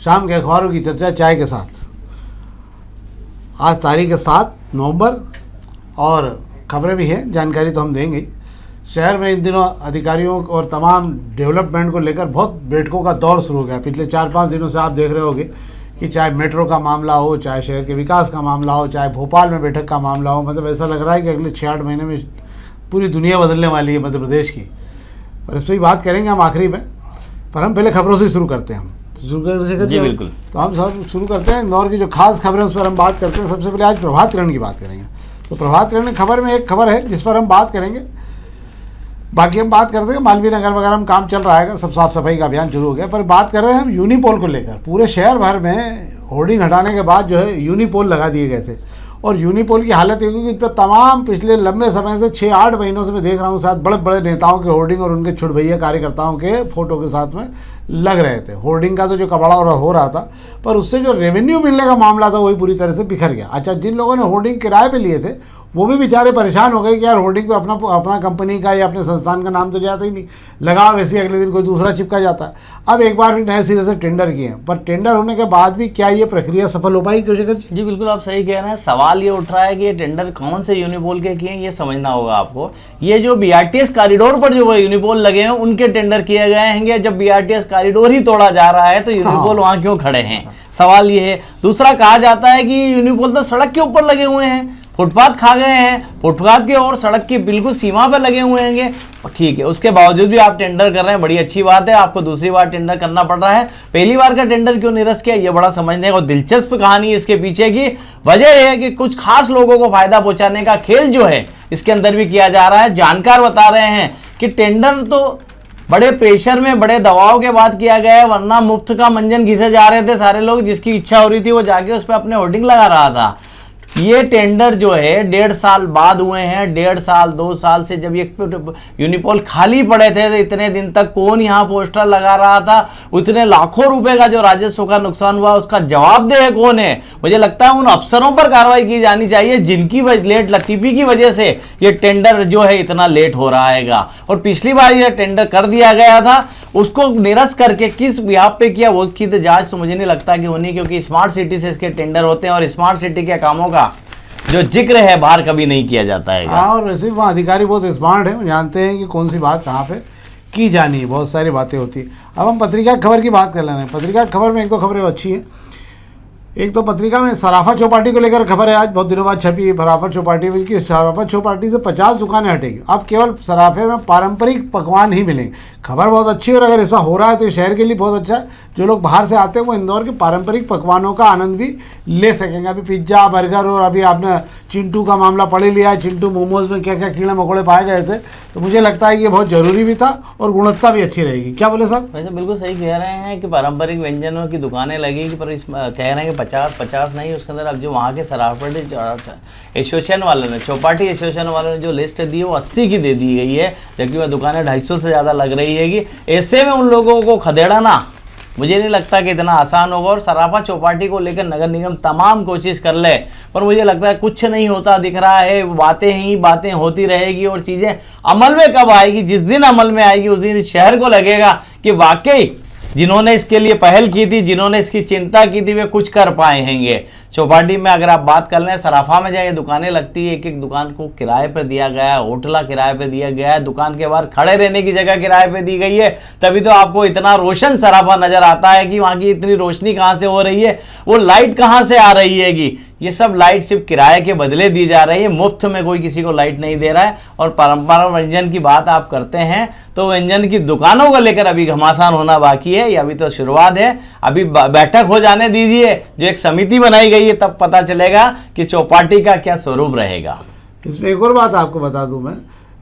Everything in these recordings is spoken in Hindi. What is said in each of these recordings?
शाम के अखबारों की चर्चा चाय के साथ। आज तारीख है 7 नवंबर और खबरें भी हैं, जानकारी तो हम देंगे। शहर में इन दिनों अधिकारियों और तमाम डेवलपमेंट को लेकर बहुत बैठकों का दौर शुरू हो गया। पिछले 4-5 दिनों से आप देख रहे होंगे कि चाहे मेट्रो का मामला हो, चाहे शहर के विकास का मामला हो, चाहे भोपाल में बैठक का मामला हो, मतलब ऐसा लग रहा है कि अगले 6-8 महीने में पूरी दुनिया बदलने वाली है मध्य प्रदेश की। पर इस पर बात करेंगे हम आखिरी में, पर हम पहले खबरों से शुरू करते हैं। हम शुरू करते जी बिल्कुल। तो हम सब शुरू करते हैं इंदौर की जो खास खबरें उस पर हम बात करते हैं। सबसे पहले आज प्रभात किरण की बात करेंगे। तो प्रभात किरण खबर में एक खबर है जिस पर हम बात करेंगे, बाकी हम बात करते हैं मालवीय नगर वगैरह में काम चल रहा है, सब साफ सफाई का अभियान शुरू हो गया। पर बात कर रहे हैं हम यूनिपोल को लेकर। पूरे शहर भर में होर्डिंग हटाने के बाद जो है यूनिपोल लगा दिए गए थे और यूनिपोल की हालत ये कि इस पर तमाम पिछले लंबे समय से 6-8 महीनों से मैं देख रहा हूँ साथ बड़े बड़े नेताओं के होर्डिंग और उनके छुटभैया कार्यकर्ताओं के फोटो के साथ में लग रहे थे। होर्डिंग का तो जो कबाड़ा हो रहा था, पर उससे जो रेवेन्यू मिलने का मामला था वही पूरी तरह से बिखर गया। अच्छा, जिन लोगों ने होर्डिंग किराए पे लिए थे वो भी बेचारे परेशान हो गए कि यार होर्डिंग पे अपना कंपनी का या अपने संस्थान का नाम तो जाता ही नहीं, लगा वैसे अगले दिन कोई दूसरा चिपका जाता है। अब एक बार फिर नए सिरे से टेंडर किए हैं, पर टेंडर होने के बाद भी क्या ये प्रक्रिया सफल हो पाई? क्यों? जी बिल्कुल, आप सही कह रहे हैं। सवाल ये उठ रहा है कि ये टेंडर कौन से यूनिपोल के किए हैं, ये समझना होगा आपको। ये जो बीआरटीएस कॉरिडोर पर जो यूनिपोल लगे हैं उनके टेंडर किए गए हैं। जब बीआरटीएस कॉरिडोर ही तोड़ा जा रहा है तो यूनिपोल वहां क्यों खड़े हैं, सवाल ये है। दूसरा, कहा जाता है कि यूनिपोल तो सड़क के ऊपर लगे हुए हैं, फुटपाथ खा गए हैं, फुटपाथ के और सड़क की बिल्कुल सीमा पर लगे हुए हैं। ठीक है, उसके बावजूद भी आप टेंडर कर रहे हैं, बड़ी अच्छी बात है। आपको दूसरी बार टेंडर करना पड़ रहा है, पहली बार का टेंडर क्यों निरस्त किया, ये बड़ा समझने को दिलचस्प कहानी है। इसके पीछे की वजह यह है कि कुछ खास लोगों को फायदा पहुंचाने का खेल जो है इसके अंदर भी किया जा रहा है। जानकार बता रहे हैं कि टेंडर तो बड़े प्रेशर में, बड़े दबाव के बाद किया गया है, वरना मुफ्त का मंजन घिसे जा रहे थे सारे लोग। जिसकी इच्छा हो रही थी वो जाके उस पर अपने होर्डिंग लगा रहा था। ये टेंडर जो है 1.5 साल बाद हुए हैं। 1.5 साल 2 साल से जब ये यूनिपोल खाली पड़े थे तो इतने दिन तक कौन यहाँ पोस्टर लगा रहा था? उतने लाखों रुपए का जो राजस्व का नुकसान हुआ उसका जवाबदेह कौन है? मुझे लगता है उन अफसरों पर कार्रवाई की जानी चाहिए जिनकी लेट लतीफी की वजह से ये टेंडर जो है इतना लेट हो रहा है। और पिछली बार ये टेंडर कर दिया गया था, उसको निरस्त करके किस बिहाफ पे किया वो की तो जांच तो मुझे नहीं लगता कि होनी, क्योंकि स्मार्ट सिटी से इसके टेंडर होते हैं और स्मार्ट सिटी के कामों का जो जिक्र है बाहर कभी नहीं किया जाता है। हाँ, और वैसे वहाँ अधिकारी बहुत स्मार्ट है, वो जानते हैं कि कौन सी बात कहाँ पे की जानी है, बहुत सारी बातें होती है। अब हम पत्रिका खबर की बात कर लेना है। पत्रिका खबर में एक दो खबरें अच्छी हैं। एक तो पत्रिका में सराफा चौपाटी को लेकर खबर है, आज बहुत दिनों बाद छपी है। सराफा चौपाटी बल्कि सराफा चौपाटी से 50 दुकानें हटेगी, अब केवल सराफे में पारंपरिक पकवान ही मिलेंगे। खबर बहुत अच्छी है और अगर ऐसा हो रहा है तो शहर के लिए बहुत अच्छा है। जो लोग बाहर से आते हैं वो इंदौर के पारंपरिक पकवानों का आनंद भी ले सकेंगे। अभी पिज्ज़ा, बर्गर और अभी आपने चिंटू का मामला पढ़ ही लिया है। चिंटू मोमोज में क्या क्या कीड़े मकोड़े पाए गए थे, तो मुझे लगता है ये बहुत ज़रूरी भी था और गुणवत्ता भी अच्छी रहेगी। क्या बोले साहब? वैसे बिल्कुल सही कह रहे हैं कि पारंपरिक व्यंजनों की दुकानें लगेगी, पर इस कह रहे हैं कि 50 नहीं, उसके अंदर अब जो वहाँ के सराफा एसोसिएशन वालों ने, चौपाटी एसोसिएशन वालों ने जो लिस्ट दी है वो 80 की दे दी गई है, जबकि वह दुकानें 250 से ज़्यादा लग रही है। कि ऐसे में उन लोगों को खदेड़ना मुझे नहीं लगता कि इतना आसान होगा। और सराफा चौपाटी को लेकर नगर निगम तमाम कोशिश कर ले, पर मुझे लगता है कुछ नहीं होता दिख रहा है। बातें ही बातें होती रहेगी और चीज़ें अमल में कब आएगी? जिस दिन अमल में आएगी उस दिन शहर को लगेगा कि वाकई जिन्होंने इसके लिए पहल की थी, जिन्होंने इसकी चिंता की थी, वे कुछ कर पाए हैंगे। चौपाटी में अगर आप बात कर लें, सराफा में जाइए, दुकानें लगती है, एक एक दुकान को किराए पर दिया गया है, होटला किराए पे दिया गया है, दुकान के बाहर खड़े रहने की जगह किराए पे दी गई है। तभी तो आपको इतना रोशन सराफा नजर आता है कि वहाँ की इतनी रोशनी कहाँ से हो रही है, वो लाइट कहाँ से आ रही है। ये सब लाइट सिर्फ किराए के बदले दी जा रही है, मुफ्त में कोई किसी को लाइट नहीं दे रहा है। और परंपरा व्यंजन की बात आप करते हैं तो व्यंजन की दुकानों को लेकर अभी घमासान होना बाकी है, ये अभी तो शुरुआत है। अभी बैठक हो जाने दीजिए, जो एक समिति बनाई गई है, तब पता चलेगा कि चौपाटी का क्या स्वरूप रहेगा। इसमें एक और बात आपको बता दूं मैं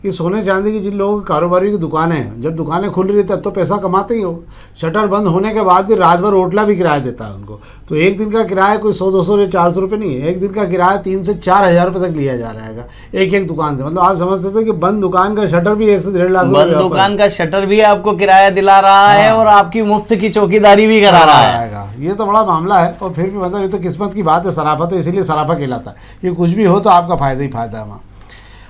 कि सोने चांदी की जिन लोगों की कारोबारी की दुकानें हैं, जब दुकानें खुल रही तब तो पैसा कमाते ही हो। शटर बंद होने के बाद भी रात भर होटला भी किराया देता है उनको। तो एक दिन का किराया कोई 100-200 या 400 रुपये नहीं है, एक दिन का किराया 3 से 4 हज़ार रुपये तक लिया जा रहा है एक एक दुकान से। मतलब आप समझ सकते हैं कि बंद दुकान का शटर भी 1 से 1.5 लाख बंद दुकान का शटर भी आपको किराया दिला रहा है और आपकी मुफ्त की चौकीदारी भी करा रहा है। ये तो बड़ा मामला है। और फिर भी मतलब ये तो किस्मत की बात है। सराफा तो इसीलिए सराफा कहलाता है कि कुछ भी हो तो आपका फ़ायदा ही फ़ायदा है वहाँ।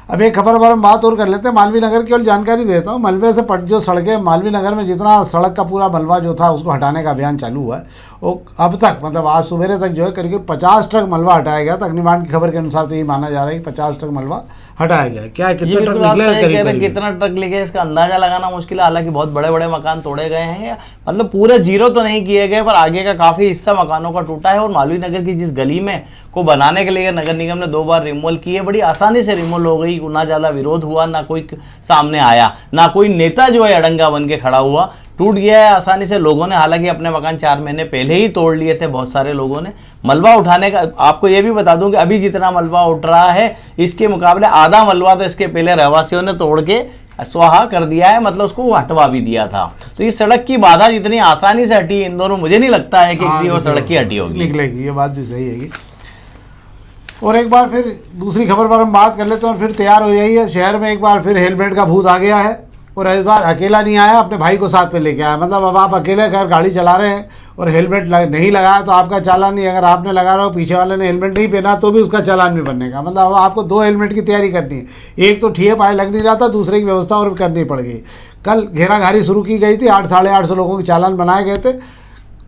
अब एक खबर पर हम बात और कर लेते हैं मालवीय नगर की, और जानकारी देता हूँ। मलबे से जो सड़कें मालवीय नगर में जितना सड़क का पूरा मलबा जो था उसको हटाने का अभियान चालू हुआ है, वो अब तक मतलब आज सवेरे तक जो है करीब 50 ट्रक मलबा हटाया गया था। अग्निबाण की खबर के अनुसार तो ये माना जा रहा है कि 50 ट्रक मलबा हटाया गया। क्या कितने ट्रक निकले, कितना ट्रक लेके इसका अंदाजा लगाना मुश्किल है। हालांकि बहुत बड़े बड़े मकान तोड़े गए हैं, मतलब पूरे जीरो तो नहीं किए गए, पर आगे का काफी हिस्सा मकानों का टूटा है। और मालवीय नगर की जिस गली में को बनाने के लिए नगर निगम ने 2 बार रिमूवल की है, बड़ी आसानी से रिमूवल हो गई, ना ज्यादा विरोध हुआ, ना कोई सामने आया, ना कोई नेता जो है अड़ंगा बन के खड़ा हुआ, टूट गया है आसानी से। लोगों ने हालांकि अपने मकान 4 महीने पहले ही तोड़ लिए थे, बहुत सारे लोगों ने। मलबा उठाने का आपको ये भी बता दूं कि अभी जितना मलबा उठ रहा है इसके मुकाबले आधा मलबा तो इसके पहले रहवासियों ने तोड़ के स्वाहा कर दिया है, मतलब उसको हटवा भी दिया था। तो इस सड़क की बाधा जितनी आसानी से हटी इन दोनों, मुझे नहीं लगता है कि किसी और सड़क की हटी होगी, निकलेगी। ये बात भी सही है। और एक बार फिर दूसरी खबर पर हम बात कर लेते हैं और फिर तैयार हो जाइए। शहर में एक बार फिर हेलमेट का भूत आ गया है, और इस बार अकेला नहीं आया, अपने भाई को साथ में लेके आया। मतलब अब आप अकेले घर गाड़ी चला रहे हैं और हेलमेट नहीं लगाया तो आपका चालान नहीं, अगर आपने लगा रहा हो पीछे वाले ने हेलमेट नहीं पहना तो भी उसका चालान भी बनने का। मतलब अब आपको 2 हेलमेट की तैयारी करनी है, एक तो ठिए पाए लग नहीं रहा था, दूसरे की व्यवस्था और करनी पड़ गई। कल घेराघारी शुरू की गई थी, 800-850 लोगों के चालान बनाए गए थे।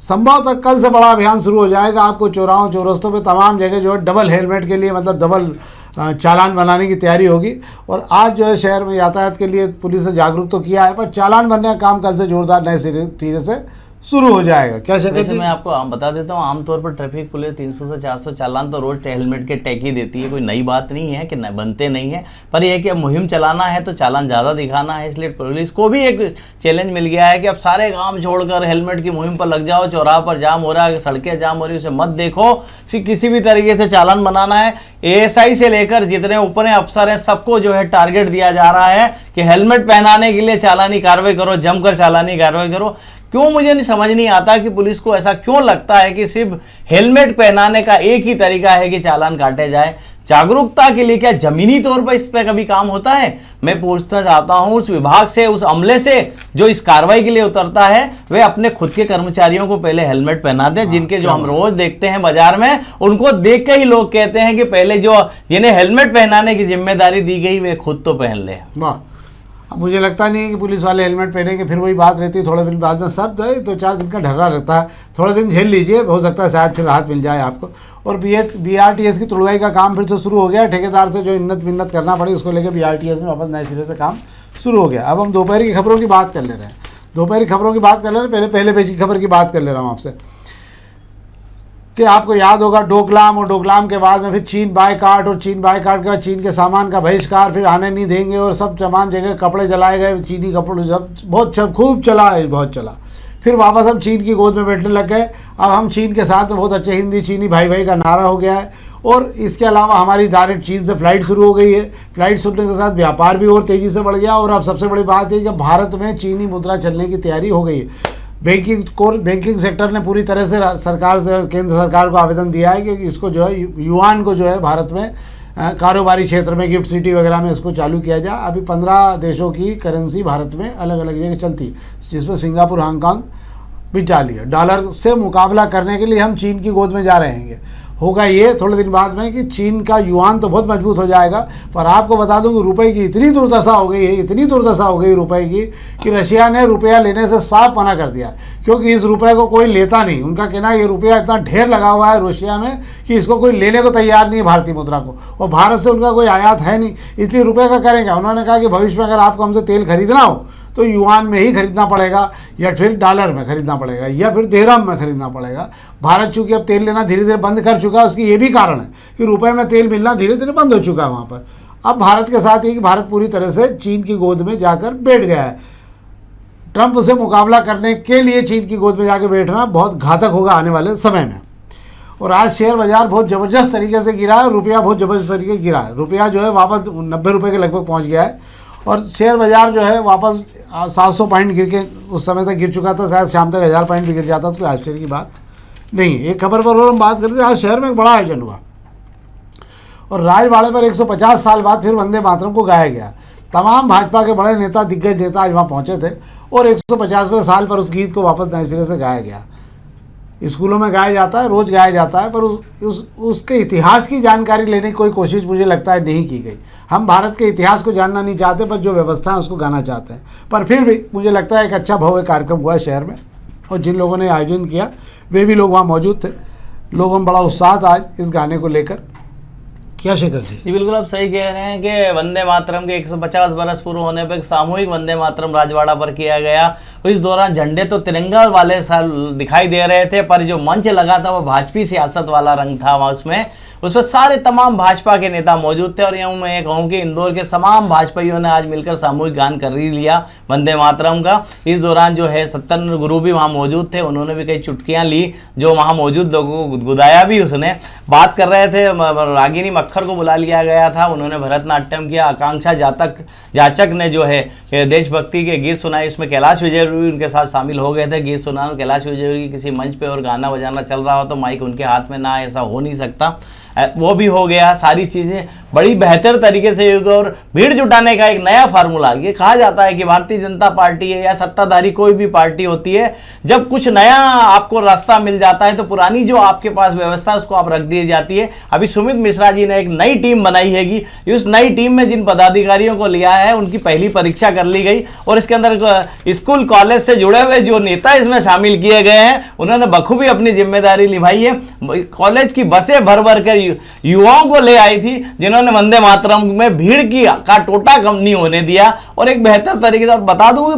संभवतः कल से बड़ा अभियान शुरू हो जाएगा। आपको चौराहों चौरस्तों पे तमाम जगह जो है डबल हेलमेट के लिए मतलब डबल चालान बनाने की तैयारी होगी। और आज जो है शहर में यातायात के लिए पुलिस ने जागरूक तो किया है, पर चालान बनने का काम कल से जोरदार नए सिरे से शुरू हो जाएगा। क्या वैसे मैं आपको बता देता हूँ, आमतौर पर ट्रैफिक पुलिस 300 से 400 चालान तो रोज हेलमेट के टैग ही देती है, कोई नई बात नहीं है कि बनते नहीं है। पर यह है कि अब मुहिम चलाना है तो चालान ज़्यादा दिखाना है, इसलिए पुलिस को भी एक चैलेंज मिल गया है कि अब सारे काम छोड़कर हेलमेट की मुहिम पर लग जाओ। चौराहा पर जाम हो रहा है, सड़कें जाम हो रही है, उसे मत देखो, किसी भी तरीके से चालान बनाना है। ASI से लेकर जितने ऊपर अफसर हैं सबको जो है टारगेट दिया जा रहा है कि हेलमेट पहनाने के लिए चालानी कार्रवाई करो, जमकर चालानी कार्रवाई करो। क्यों मुझे नहीं समझ नहीं आता कि पुलिस को ऐसा क्यों लगता है कि सिर्फ हेलमेट पहनाने का एक ही तरीका है कि चालान काटे जाए। जागरूकता के लिए क्या जमीनी तौर पर इस पे कभी काम होता है? मैं पूछना चाहता हूं उस विभाग से, उस अमले से जो इस कार्रवाई के लिए उतरता है, वे अपने खुद के कर्मचारियों को पहले हेलमेट पहना दे। जिनके जो हम रोज देखते हैं बाजार में, उनको देख के ही लोग कहते हैं कि पहले जो जिन्हें हेलमेट पहनाने की जिम्मेदारी दी गई वे खुद तो पहन ले। अब मुझे लगता नहीं है कि पुलिस वाले हेलमेट पहनेंगे, फिर वही बात रहती है थोड़े दिन बाद में सब 2-4 दिन का ढर्रा रहता है। थोड़े दिन झेल लीजिए, हो सकता है शायद फिर राहत मिल जाए आपको। और BRTS की तुड़वाई का काम फिर से शुरू हो गया। ठेकेदार से जो इन्नत करना पड़ी उसको लेकर BRTS में वापस नए सिरे से काम शुरू हो गया। अब हम दोपहर की खबरों की बात कर ले रहे हैं। दोपहर की खबरों की बात कर ले रहे हैं, पहले पेज की खबर की बात कर ले रहा हूँ आपसे कि आपको याद होगा डोकलाम, और डोकलाम के बाद में फिर चीन बायकाट, और चीन बायकाट के बाद चीन के सामान का बहिष्कार, फिर आने नहीं देंगे, और सब तमाम जगह कपड़े जलाए गए, चीनी कपड़े सब खूब चला है, बहुत चला। फिर वापस हम चीन की गोद में बैठने लग गए। अब हम चीन के साथ में बहुत अच्छे हिंदी चीनी भाई भाई का नारा हो गया है। और इसके अलावा हमारी डायरेक्ट चीन से फ़्लाइट शुरू हो गई है। फ्लाइट शुरू के साथ व्यापार भी और तेज़ी से बढ़ गया। और अब सबसे बड़ी बात है कि भारत में चीनी मुद्रा चलने की तैयारी हो गई है। बैंकिंग सेक्टर ने पूरी तरह से सरकार से, केंद्र सरकार को आवेदन दिया है कि इसको जो है युआन को जो है भारत में कारोबारी क्षेत्र में, गिफ्ट सिटी वगैरह में इसको चालू किया जाए। अभी 15 देशों की करेंसी भारत में अलग अलग जगह चलती, जिसमें सिंगापुर, हांगकांग भी डाली है। डॉलर से मुकाबला करने के लिए हम चीन की गोद में जा रहे हैं। होगा ये थोड़े दिन बाद में कि चीन का युआन तो बहुत मजबूत हो जाएगा। पर आपको बता दूं कि रुपए की इतनी दुर्दशा हो गई है, इतनी दुर्दशा हो गई रुपए की, कि रशिया ने रुपया लेने से साफ मना कर दिया, क्योंकि इस रुपए को कोई लेता नहीं। उनका कहना है ये रुपया इतना ढेर लगा हुआ है रशिया में कि इसको कोई लेने को तैयार नहीं है, भारतीय मुद्रा को। और भारत से उनका कोई आयात है नहीं, इसलिए रुपये का करेंगे। उन्होंने कहा कि भविष्य में अगर आपको हमसे तेल खरीदना हो तो युआन में ही खरीदना पड़ेगा, या फिर डॉलर में खरीदना पड़ेगा, या फिर दिरहम में खरीदना पड़ेगा। भारत चूंकि अब तेल लेना धीरे धीरे बंद कर चुका है, उसकी ये भी कारण है कि रुपए में तेल मिलना धीरे धीरे बंद हो चुका है वहाँ पर। अब भारत के साथ ही कि भारत पूरी तरह से चीन की गोद में जाकर बैठ गया है। ट्रंप से मुकाबला करने के लिए चीन की गोद में जाकर बैठना बहुत घातक होगा आने वाले समय में। और आज शेयर बाजार बहुत ज़बरदस्त तरीके से गिरा है, रुपया बहुत ज़बरदस्त तरीके से गिरा है। रुपया जो है वापस 90 रुपये के लगभग पहुँच गया है। और शेयर बाजार जो है वापस 700 पॉइंट गिर के उस समय तक गिर चुका था। शायद शाम तक 1000 पॉइंट भी गिर जाता तो कोई आश्चर्य की बात नहीं। एक खबर पर और हम बात करते हैं। आज शहर में एक बड़ा आयोजन हुआ और राजवाड़े पर 150 साल बाद फिर वंदे मातरम को गाया गया। तमाम भाजपा के बड़े नेता, दिग्गज नेता आज वहाँ पहुँचे थे और 150वें साल पर उस गीत को वापस नए सिरे से गाया गया। स्कूलों में गाया जाता है, रोज़ गाया जाता है, पर उसके इतिहास की जानकारी लेने की कोई कोशिश मुझे लगता है नहीं की गई। हम भारत के इतिहास को जानना नहीं चाहते, पर जो व्यवस्था है उसको गाना चाहते हैं। पर फिर भी मुझे लगता है एक अच्छा भव्य कार्यक्रम हुआ शहर में, और जिन लोगों ने आयोजन किया वे भी लोग वहाँ मौजूद थे। लोगों में बड़ा उत्साह था आज इस गाने को लेकर। क्या शेखर जी? बिल्कुल आप सही कह रहे हैं कि वंदे मातरम के 150 बरस पूरे होने पर सामूहिक वंदे मातरम राजवाड़ा पर किया गया। इस दौरान झंडे तो तिरंगा वाले दिखाई दे रहे थे, पर जो मंच लगा था वो भाजपी सियासत वाला रंग था। उस पर सारे तमाम भाजपा के नेता मौजूद थे। और यूँ मैं कहूँ कि इंदौर के तमाम भाजपाइयों ने आज मिलकर सामूहिक गान कर ही लिया वंदे मातरम का। इस दौरान जो है सत्येंद्र गुरु भी वहाँ मौजूद थे, उन्होंने भी कई चुटकियाँ ली जो वहाँ मौजूद लोगों को गुदगुदाया भी। उसने बात कर रहे थे, रागिनी मक्खर को बुला लिया गया था, उन्होंने भरतनाट्यम किया। आकांक्षा जाचक ने जो है देशभक्ति के गीत सुनाए, इसमें कैलाश विजय भी उनके साथ शामिल हो गए थे गीत सुनाना। कैलाश विजय की किसी मंच पे और गाना बजाना चल रहा हो तो माइक उनके हाथ में ना, ऐसा हो नहीं सकता, वो भी हो गया। सारी चीज़ें बड़ी बेहतर तरीके से होगी। और भीड़ जुटाने का एक नया फार्मूला, ये कहा जाता है कि भारतीय जनता पार्टी है या सत्ताधारी कोई भी पार्टी होती है, जब कुछ नया आपको रास्ता मिल जाता है तो पुरानी जो आपके पास व्यवस्था है उसको आप रख दी जाती है। अभी सुमित मिश्रा जी ने एक नई टीम बनाई हैगी, उस नई टीम में जिन पदाधिकारियों को लिया है उनकी पहली परीक्षा कर ली गई, और इसके अंदर स्कूल कॉलेज से जुड़े हुए जो नेता इसमें शामिल किए गए हैं उन्होंने बखूबी अपनी जिम्मेदारी निभाई है। कॉलेज की बसें भर भर कर युवाओं को ले आई थी, जिन्होंने वंदे मातरम में भीड़ का टोटा कम नहीं होने दिया। और एक बेहतर तरीके से बता दूं कि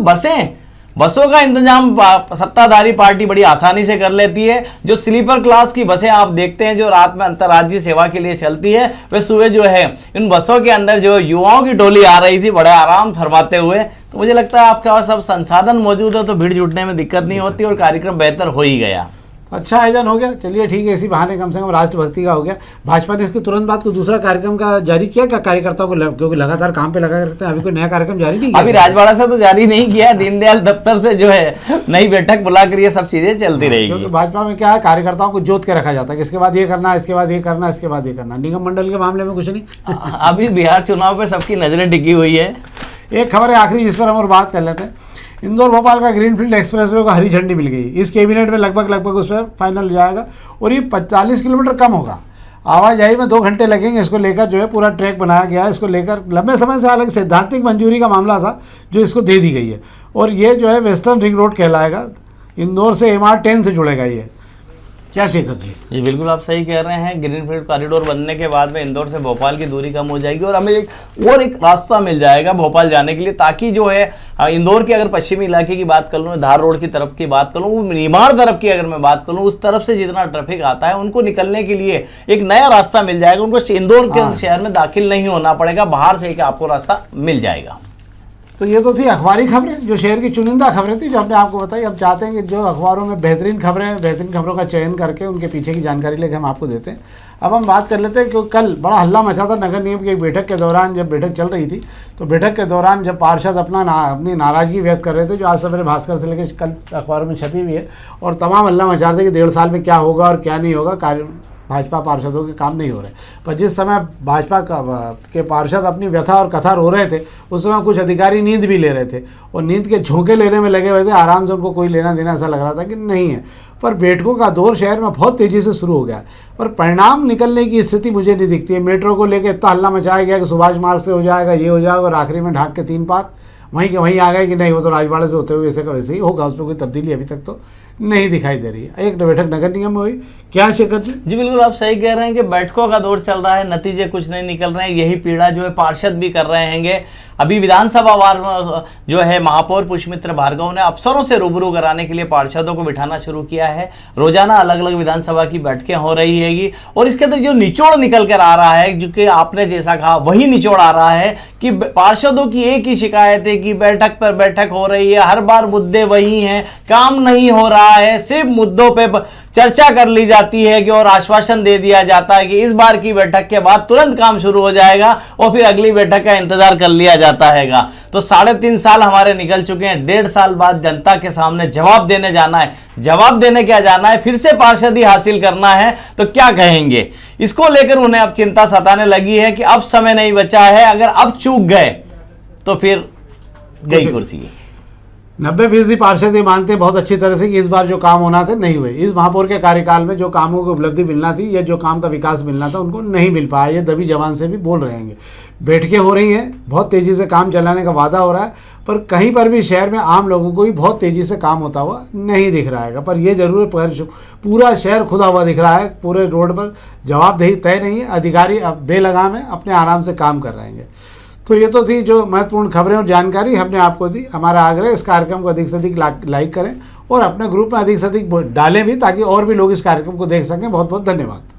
बसों का इंतजाम सत्ताधारी पार्टी बड़ी आसानी से कर लेती है। जो स्लीपर क्लास की बसें आप देखते हैं जो रात में अंतर्राज्यीय सेवा के लिए चलती है, वे सुबह जो है इन बसों के अंदर जो युवाओं की टोली आ रही थी बड़े आराम फरमाते हुए। तो मुझे लगता है आपके पास सब संसाधन मौजूद हो तो भीड़ जुटने में दिक्कत नहीं होती और कार्यक्रम बेहतर हो ही गया। अच्छा आयोजन हो गया, चलिए ठीक है, इसी बहाने कम से कम राष्ट्रभक्ति का हो गया। भाजपा ने इसके तुरंत बाद कोई दूसरा कार्यक्रम का जारी किया क्या कार्यकर्ताओं को, क्योंकि लगातार काम पे लगा रहते हैं, अभी कोई नया कार्यक्रम जारी नहीं किया? अभी राजवाड़ा से तो जारी नहीं किया, दीनदयाल दफ्तर से जो है नई बैठक बुलाकर ये सब चीजें चलती रहेगी। क्योंकि भाजपा में क्या है, कार्यकर्ताओं को जोत के रखा जाता है कि इसके बाद ये करना, इसके बाद ये करना, इसके बाद ये करना। निगम मंडल के मामले में कुछ नहीं। अभी बिहार चुनाव पे सबकी नजरें टिकी हुई है। एक खबर है आखिरी जिस पर हम और बात कर लेते हैं। इंदौर भोपाल का ग्रीनफील्ड एक्सप्रेसवे को हरी झंडी मिल गई। इस कैबिनेट में लगभग उस पर फाइनल हो जाएगा और ये 45 किलोमीटर कम होगा। आवाजाही में 2 घंटे लगेंगे। इसको लेकर जो है पूरा ट्रैक बनाया गया है। इसको लेकर लंबे समय से हालांकि सैद्धांतिक मंजूरी का मामला था जो इसको दे दी गई है, और ये जो है वेस्टर्न रिंग रोड कहलाएगा। इंदौर से MR10 से जुड़ेगा ये। क्या शेखर जी? बिल्कुल आप सही कह रहे हैं। ग्रीनफील्ड कॉरिडोर बनने के बाद में इंदौर से भोपाल की दूरी कम हो जाएगी और हमें एक रास्ता मिल जाएगा भोपाल जाने के लिए, ताकि जो है इंदौर के अगर पश्चिमी इलाके की बात कर लूँ, धार रोड की तरफ की बात कर लूँ, निमाड़ तरफ की अगर मैं बात करूँ, उस तरफ से जितना ट्रैफिक आता है उनको निकलने के लिए एक नया रास्ता मिल जाएगा। उनको इंदौर के शहर में दाखिल नहीं होना पड़ेगा, बाहर से एक आपको रास्ता मिल जाएगा। तो ये तो थी अखबारी खबरें, जो शहर की चुनिंदा खबरें थी जो हमने आपको बताई। हम चाहते हैं कि जो अखबारों में बेहतरीन खबरों का चयन करके उनके पीछे की जानकारी लेकर हम आपको देते हैं। अब हम बात कर लेते हैं कि कल बड़ा हल्ला मचा था नगर निगम की एक बैठक के दौरान। जब बैठक चल रही थी तो बैठक के दौरान जब पार्षद अपनी नाराज़गी व्यक्त कर रहे थे, जो आज सवेरे भास्कर से लेकर कल अखबारों में छपी हुई है, और तमाम हल्ला मचा रहे थे कि 1.5 साल में क्या होगा और क्या नहीं होगा, भाजपा पार्षदों के काम नहीं हो रहे। पर जिस समय भाजपा के पार्षद अपनी व्यथा और कथा रो रहे थे, उस समय कुछ अधिकारी नींद भी ले रहे थे और नींद के झोंके लेने में लगे हुए थे। आराम से उनको कोई लेना देना ऐसा लग रहा था कि नहीं है। पर बैठकों का दौर शहर में बहुत तेज़ी से शुरू हो गया, पर परिणाम निकलने की स्थिति मुझे नहीं दिखती है। मेट्रो को लेकर इतना हल्ला मचाया गया कि सुभाष मार्ग से हो जाएगा, ये हो जाएगा, और आखिरी में ढाक के 3 पात वहीं के वहीं आ गए कि नहीं वो तो राजवाड़े से होते हुए वैसे का वैसे ही होगा, उसमें कोई तब्दीली अभी तक तो नहीं दिखाई दे रही है। एक बैठक नगर निगम में हुई। क्या शेखर जी? जी बिल्कुल आप सही कह रहे हैं कि बैठकों का दौर चल रहा है, नतीजे कुछ नहीं निकल रहे हैं। यही पीड़ा जो है पार्षद भी कर रहे हैंगे। अभी विधानसभा वार जो है महापौर पुष्पमित्र भार्गव ने अफसरों से रूबरू कराने के लिए पार्षदों को बिठाना शुरू किया है। रोजाना अलग अलग विधानसभा की बैठकें हो रही हैगी और इसके अंदर जो निचोड़ निकल कर आ रहा है, जो कि आपने जैसा कहा वही निचोड़ आ रहा है कि पार्षदों की एक ही शिकायत है कि बैठक पर बैठक हो रही है, हर बार मुद्दे वही हैं, काम नहीं हो रहा है, सिर्फ मुद्दों पे चर्चा कर ली जाती है कि और आश्वासन दे दिया जाता है कि इस बार की बैठक के बाद तुरंत काम शुरू हो जाएगा और फिर अगली बैठक का इंतजार कर लिया जाता हैगा। तो 3.5 साल हमारे निकल चुके हैं। 1.5 साल बाद जनता के सामने जवाब देने जाना है। जवाब देने क्या जाना है, फिर से पार्षदी हासिल करना है, तो क्या कहेंगे? इसको लेकर उन्हें अब चिंता सताने लगी है कि अब समय नहीं बचा है, अगर अब चूक गए तो फिर गई कुर्सी। 90% पार्षद ये मानते हैं बहुत अच्छी तरह से कि इस बार जो काम होना था नहीं हुए। इस महापौर के कार्यकाल में जो कामों की उपलब्धि मिलना थी या जो काम का विकास मिलना था उनको नहीं मिल पाया। ये दबी जबान से भी बोल रहे हैं। बैठकें हो रही हैं, बहुत तेज़ी से काम चलाने का वादा हो रहा है, पर कहीं पर भी शहर में आम लोगों को भी बहुत तेज़ी से काम होता हुआ नहीं दिख रहा है। पर ये जरूर पूरा शहर खुदा हुआ दिख रहा है, पूरे रोड पर जवाबदेही तय नहीं है, अधिकारी अब बेलगाम है, अपने आराम से काम कर रहे हैं। तो ये तो थी जो महत्वपूर्ण खबरें और जानकारी हमने आपको दी। हमारा आग्रह इस कार्यक्रम को अधिक से अधिक लाइक करें और अपने ग्रुप में अधिक से अधिक डालें भी, ताकि और भी लोग इस कार्यक्रम को देख सकें। बहुत बहुत धन्यवाद।